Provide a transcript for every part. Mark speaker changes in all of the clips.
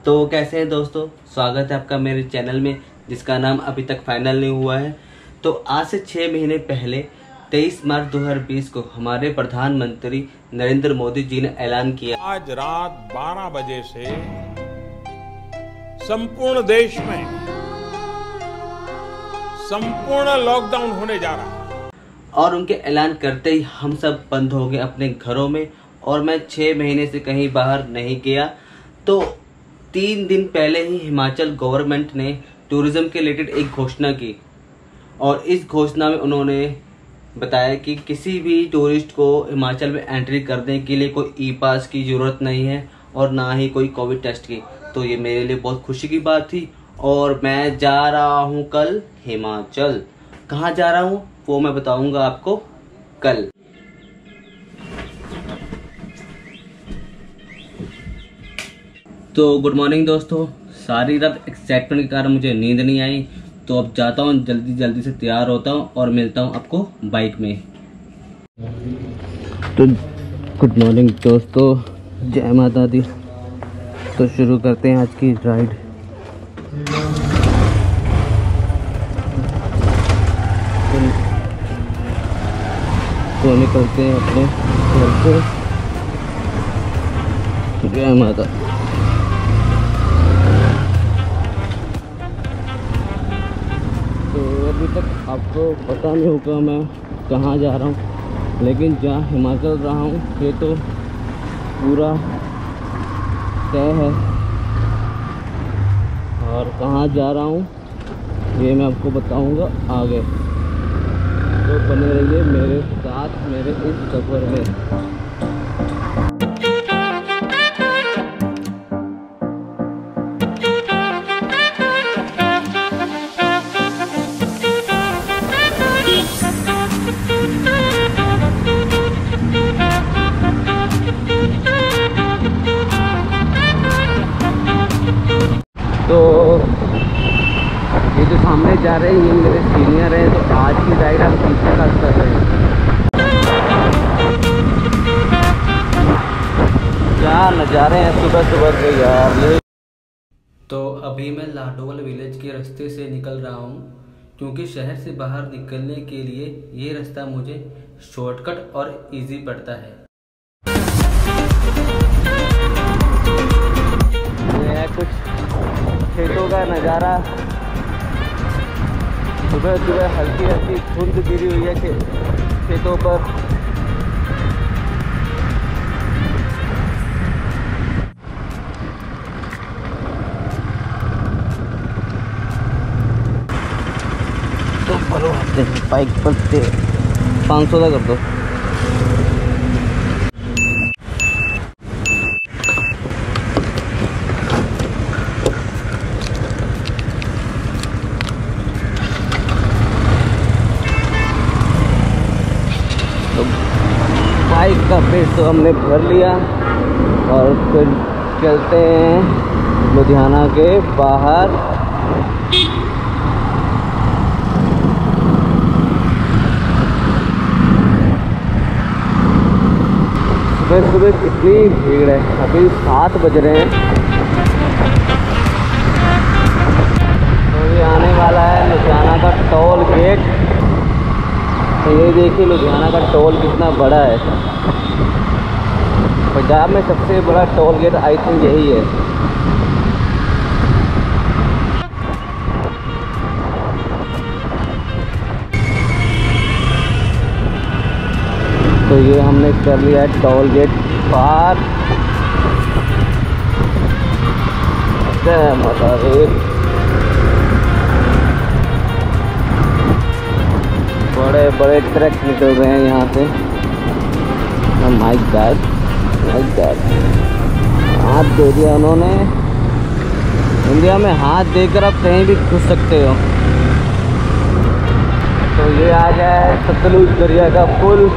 Speaker 1: तो कैसे हैं दोस्तों, स्वागत है आपका मेरे चैनल में जिसका नाम अभी तक फाइनल नहीं हुआ है। तो आज से 6 महीने पहले 23 मार्च 2020 को हमारे प्रधानमंत्री नरेंद्र मोदी जी ने ऐलान किया,
Speaker 2: आज रात 12 बजे से संपूर्ण देश में संपूर्ण लॉकडाउन होने जा रहा है।
Speaker 1: और उनके ऐलान करते ही हम सब बंद हो गए अपने घरों में और मैं 6 महीने से कहीं बाहर नहीं गया। तो 3 दिन पहले ही हिमाचल गवर्नमेंट ने टूरिज्म के रिलेटेड एक घोषणा की और इस घोषणा में उन्होंने बताया कि किसी भी टूरिस्ट को हिमाचल में एंट्री करने के लिए कोई ई पास की ज़रूरत नहीं है और ना ही कोई कोविड टेस्ट की। तो ये मेरे लिए बहुत खुशी की बात थी और मैं जा रहा हूँ कल हिमाचल। कहाँ जा रहा हूँ वो मैं बताऊँगा आपको कल। तो गुड मॉर्निंग दोस्तों, सारी रात एक्साइटमेंट के कारण मुझे नींद नहीं आई, तो अब जाता हूँ, जल्दी से तैयार होता हूँ और मिलता हूँ आपको बाइक में। तो गुड मॉर्निंग दोस्तों, जय माता दी। तो शुरू करते हैं आज की राइड। तो निकलते हैं अपने घर से। जय माता। अभी तक आपको पता नहीं होगा मैं कहाँ जा रहा हूँ, लेकिन जहाँ हिमाचल रहा हूँ ये तो पूरा तय है और कहाँ जा रहा हूँ ये मैं आपको बताऊँगा आगे। तो बने रहिए मेरे साथ मेरे इस सफ़र में। तो ये जो सामने जा रहे हैं ये मेरे सीनियर हैं, तो आज की राइड हम पीछे का कर रहे हैं। क्या नज़ारे हैं सुबह सुबह के यार। तो अभी मैं लाडोगल विलेज के रास्ते से निकल रहा हूँ क्योंकि शहर से बाहर निकलने के लिए ये रास्ता मुझे शॉर्टकट और इजी पड़ता है। कुछ खेतों का नज़ारा, सुबह सुबह हल्की हल्की धुंध गिरी हुई है खेतों पर। तो बड़ो बाइक पर 500 का कर दो। बाइक का पेट तो हमने भर लिया और फिर चलते हैं लुधियाना के बाहर। सुबह सुबह कितनी भीड़ है, अभी 7 बज रहे हैं। तो ये आने वाला है लुधियाना का टोल गेट। तो ये देखिए लुधियाना का टोल कितना बड़ा है। पंजाब में सबसे बड़ा टोल गेट आई थिंक यही है। तो ये हमने कर लिया है टोल गेट पार। जय माता दी। बड़े बड़े ट्रक निकल रहे हैं यहाँ से। My God, my God. हाथ दे दिया उन्होंने। इंडिया में हाथ देकर आप कहीं भी घुस सकते हो। तो ये आ गया है सतलुज दरिया का पुल।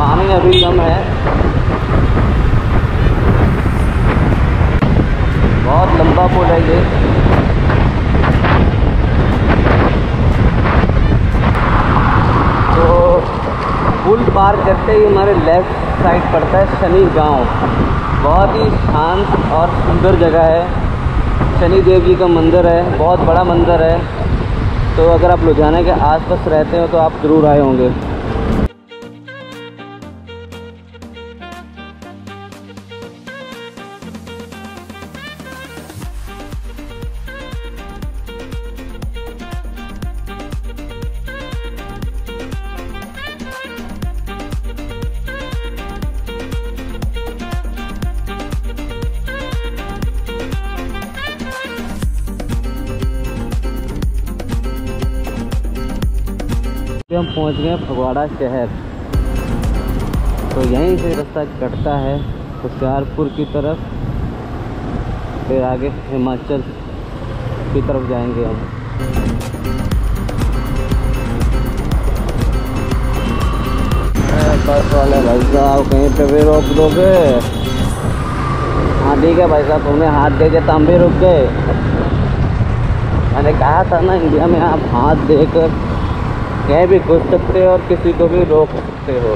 Speaker 1: पानी अभी कम है, बहुत लंबा पुल है ये। पुल पार करते ही हमारे लेफ्ट साइड पड़ता है शनि गांव। बहुत ही शांत और सुंदर जगह है। शनि देव जी का मंदिर है, बहुत बड़ा मंदिर है। तो अगर आप लुधियाना के आसपास रहते हो तो आप ज़रूर आए होंगे। हम पहुंच गए फगवाड़ा शहर। तो यहीं से रास्ता कटता है होशियारपुर की तरफ, फिर आगे हिमाचल की तरफ जाएंगे हम। बस वाले भाई साहब कहीं पे भी रोक दोगे? हाँ ठीक है भाई साहब, तुमने हाथ दे दिया तो हम भी रुक गए। मैंने कहा था ना, इंडिया में आप हाथ देकर कहीं भी घुस सकते हो और किसी को भी रोक सकते हो।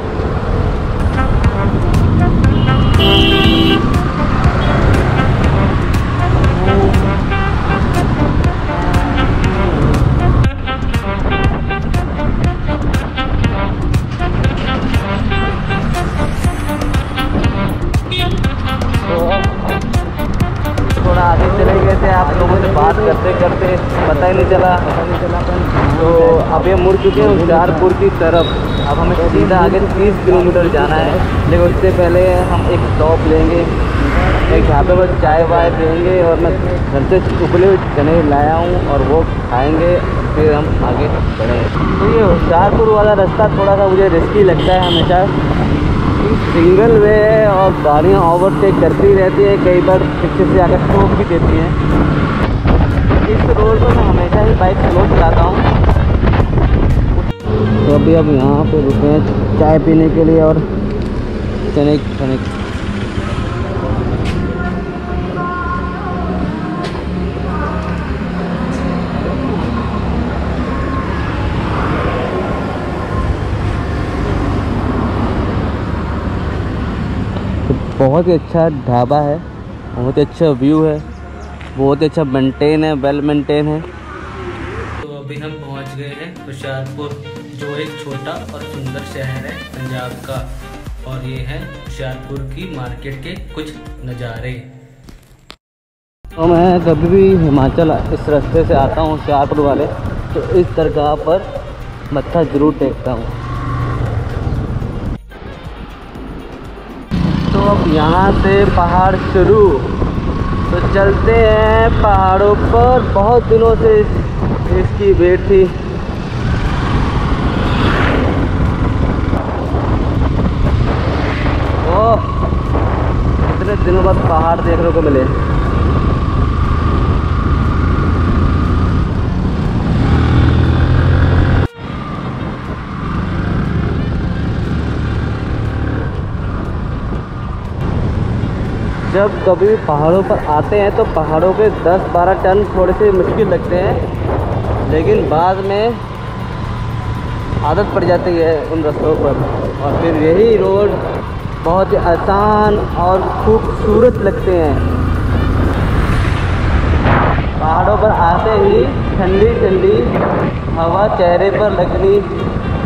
Speaker 1: थोड़ा आगे चले गए थे, आप लोगों से बात करते करते पता ही नहीं चला। तो अब ये मुड़ चुके हैं होशियारपुर की तरफ। अब हमें सीधा आगे 30 किलोमीटर जाना है, लेकिन उससे पहले हम एक स्टॉप लेंगे, एक यहाँ पे बस चाय वाय पियेंगे। और मैं घर से उबले हुए चने लाया हूँ और वो खाएंगे, फिर हम आगे बढ़ेंगे। तो ये होशियारपुर वाला रास्ता थोड़ा सा मुझे रिस्की लगता है हमेशा। सिंगल वे है और गाड़ियाँ ओवरटेक करती रहती है, कई बार पीछे से आकर ठोक भी देती हैं। इस रोड पर मैं हमेशा ही बाइक स्लो चलाता हूँ। तो अभी अब यहाँ पे रुके हैं चाय पीने के लिए और चने खाने। बहुत ही अच्छा ढाबा है, बहुत ही अच्छा व्यू है, बहुत ही अच्छा मेंटेन है, वेल मेंटेन है। तो अभी हम पहुंच गए हैं होशियारपुर, जो एक छोटा और सुंदर शहर है पंजाब का। और ये है होशियारपुर की मार्केट के कुछ नज़ारे। तो मैं कभी भी हिमाचल इस रास्ते से आता हूँ होशियारपुर वाले, तो इस दरगाह पर मत्था ज़रूर टेकता हूँ। तो अब यहाँ से पहाड़ शुरू, तो चलते हैं पहाड़ों पर। बहुत दिनों से इसकी वेट थी। ओह, इतने दिनों बाद पहाड़ देखने को मिले। जब कभी पहाड़ों पर आते हैं तो पहाड़ों के 10-12 टर्न थोड़े से मुश्किल लगते हैं, लेकिन बाद में आदत पड़ जाती है उन रास्तों पर। और फिर यही रोड बहुत ही आसान और खूबसूरत लगते हैं। पहाड़ों पर आते ही ठंडी ठंडी हवा चेहरे पर लगनी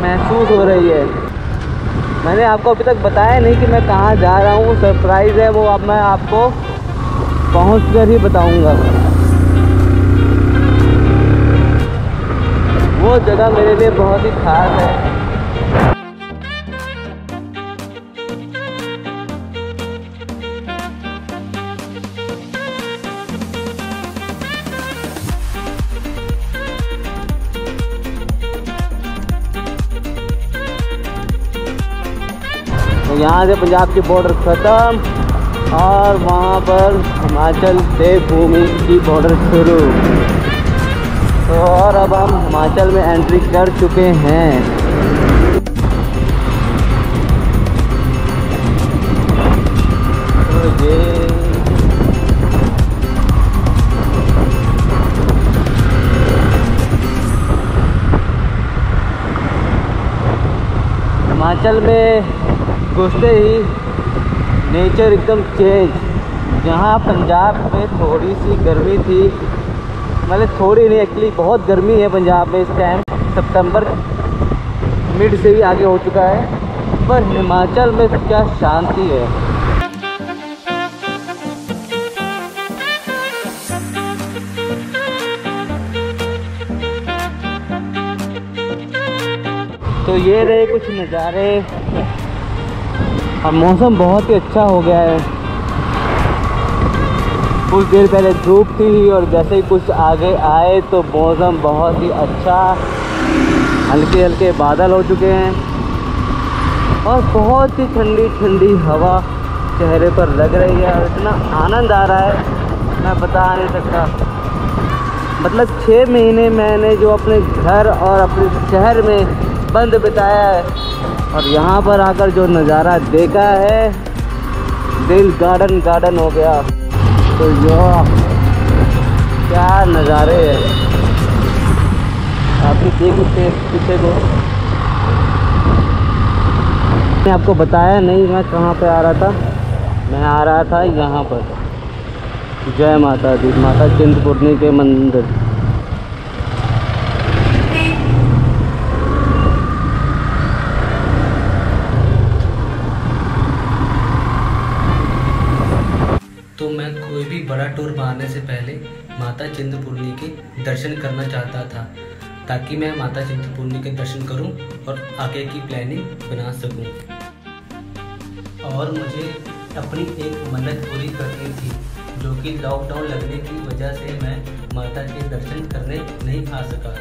Speaker 1: महसूस हो रही है। मैंने आपको अभी तक बताया नहीं कि मैं कहाँ जा रहा हूँ, सरप्राइज़ है वो। अब मैं आपको पहुँच कर ही बताऊँगा। वो जगह मेरे लिए बहुत ही खास है। तो यहाँ से पंजाब की बॉर्डर ख़त्म और वहाँ पर हिमाचल देवभूमि की बॉर्डर शुरू। तो और अब हम हिमाचल में एंट्री कर चुके हैं। तो ये हिमाचल में घुसते ही नेचर एकदम चेंज। जहाँ पंजाब में थोड़ी सी गर्मी थी, मतलब थोड़ी नहीं, एक्चुअली बहुत गर्मी है पंजाब में इस टाइम, सितंबर मिड से भी आगे हो चुका है, पर हिमाचल में क्या शांति है। तो ये रहे कुछ नज़ारे, और मौसम बहुत ही अच्छा हो गया है। कुछ देर पहले धूप थी और जैसे ही कुछ आगे आए तो मौसम बहुत ही अच्छा, हल्के हल्के बादल हो चुके हैं और बहुत ही ठंडी ठंडी हवा चेहरे पर लग रही है और इतना आनंद आ रहा है मैं बता नहीं सकता। मतलब 6 महीने मैंने जो अपने घर और अपने शहर में बंद बिताया है और यहाँ पर आकर जो नज़ारा देखा है, दिल गार्डन गार्डन हो गया। तो यह क्या नज़ारे हैं, आप भी देख सकते हैं पीछे को। मैंने आपको बताया नहीं मैं कहाँ पे आ रहा था, मैं आ रहा था यहाँ पर जय माता दी, माता चिंतपूर्णी के मंदिर। तो मैं कोई भी बड़ा टूर मारने से पहले माता चिंतपूर्णी के दर्शन करना चाहता था, ताकि मैं माता चिंतपूर्णी के दर्शन करूं और आगे की प्लानिंग बना सकूं। और मुझे अपनी एक मन्नत पूरी करनी थी, जो कि लॉकडाउन लगने की वजह से मैं माता के दर्शन करने नहीं आ सका।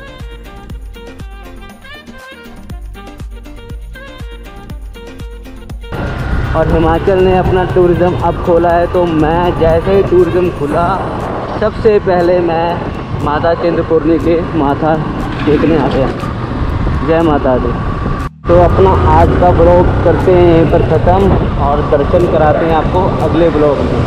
Speaker 1: और हिमाचल ने अपना टूरिज़्म अब खोला है, तो मैं जैसे ही टूरिज़्म खुला सबसे पहले मैं माता चिंतपूर्णी के माथा टेकने आ गया। जय माता दी। तो अपना आज का ब्लॉग करते हैं यहीं पर ख़त्म और दर्शन कराते हैं आपको अगले ब्लॉग में।